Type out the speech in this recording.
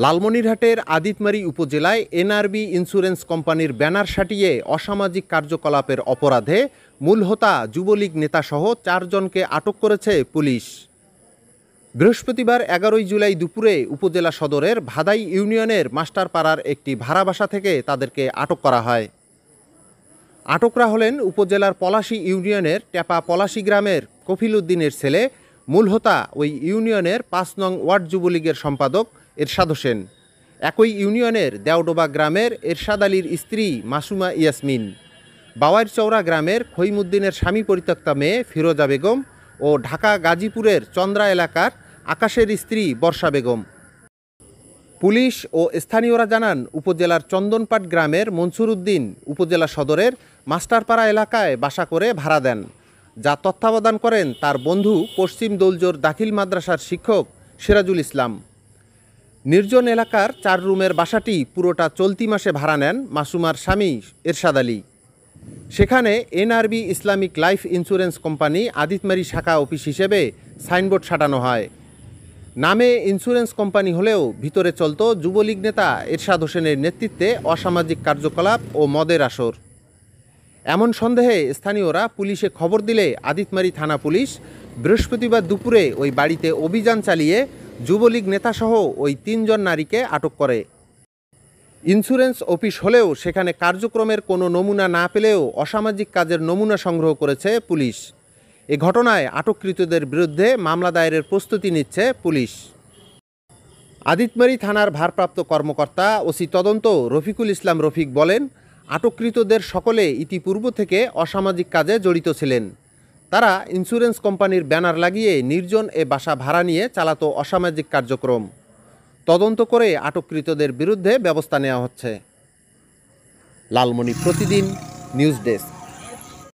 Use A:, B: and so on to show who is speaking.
A: লালমনিরহাটের আদিতমারী উপজেলায় NRB insurance কোম্পানির ব্যানার সাটিয়ে অসামাজিক কার্যকলাপের অপরাধে মূল হোতা যুবলীগ নেতাসহ 4 জনকে আটক করেছে পুলিশ। বৃহস্পতিবার 11 জুলাই দুপুরে উপজেলা সদরের ভাদাই ইউনিয়নের মাস্টারপাড়ার একটি ভাড়া বাসা থেকে তাদেরকে আটক করা হয়। আটকরা হলেন উপজেলার পলাশী ইউনিয়নের টেপা পলাশী গ্রামের কফিল উদ্দিনের ছেলে, মূল হোতা ওই ইউনিয়নের 5 নং ওয়ার্ড যুবলীগের সম্পাদক এরশাদ হোসেন, একই ইউনিয়নের দেওডোবা গ্রামের এরশাদ আলীর স্ত্রী মাসুমা ইয়াসমিন, বাওয়াইরচৌরা গ্রামের খৈমুদ্দিনের স্বামী পরিত্যক্তা মেয়ে ফিরোজা বেগম ও ঢাকা গাজীপুরের চন্দ্রা এলাকার আকাশের স্ত্রী বর্ষা বেগম। পুলিশ ও স্থানীয়রা জানান, উপজেলার চন্দনপাট গ্রামের মনসুর উদ্দিন উপজেলা সদরের মাস্টারপাড়া এলাকায় বাসা করে ভাড়া দেন, যা তত্ত্বাবধান করেন তার বন্ধু পশ্চিম দৌলজোর দাখিল মাদ্রাসার শিক্ষক সিরাজুল ইসলাম। নির্জন এলাকার 4 রুমের বাসাটি পুরোটা চলতি মাসে ভাড়া নেন মাসুমার স্বামী এরশাদ আলী। সেখানে NRB Islamic life insurance company Aditmari শাখা অফিস হিসেবে সাইনবোর্ড সাটানো হয়। নামে ইন্স্যুরেন্স কোম্পানি হলেও ভিতরে চলত যুবলীগ নেতা এরশাদ হোসেনের নেতৃত্বে অসামাজিক কার্যকলাপ ও মদের আসর। এমন সন্দেহে স্থানীয়রা পুলিশে খবর দিলে আদিতমারী থানা পুলিশ বৃহস্পতিবার দুপুরে ওই বাড়িতে অভিযান চালিয়ে যুবলীগ নেতাসহ ওই 3 জন নারীকে আটক করে। ইন্স্যুরেন্স অফিস হলেও সেখানে কার্যক্রমের কোনো নমুনা না পেলেও অসামাজিক কাজের নমুনা সংগ্রহ করেছে পুলিশ। এ ঘটনায় আটককৃতদের বিরুদ্ধে মামলা দায়েরের প্রস্তুতি নিচ্ছে পুলিশ। আদিতমারী থানার ভারপ্রাপ্ত কর্মকর্তা ওসি তদন্ত রফিকুল ইসলাম রফিক বলেন, আটককৃতদের সকলে ইতিপূর্ব থেকে অসামাজিক কাজে জড়িত ছিলেন। তারা ইন্স্যুরেন্স কোম্পানির ব্যানার লাগিয়ে নির্জন এ বাসা ভাড়া নিয়ে চালাতো অসামাজিক কার্যক্রম। তদন্ত করে আটককৃতদের বিরুদ্ধে ব্যবস্থা নেওয়া হচ্ছে। লালমনি প্রতিদিন নিউজ ডেস্ক।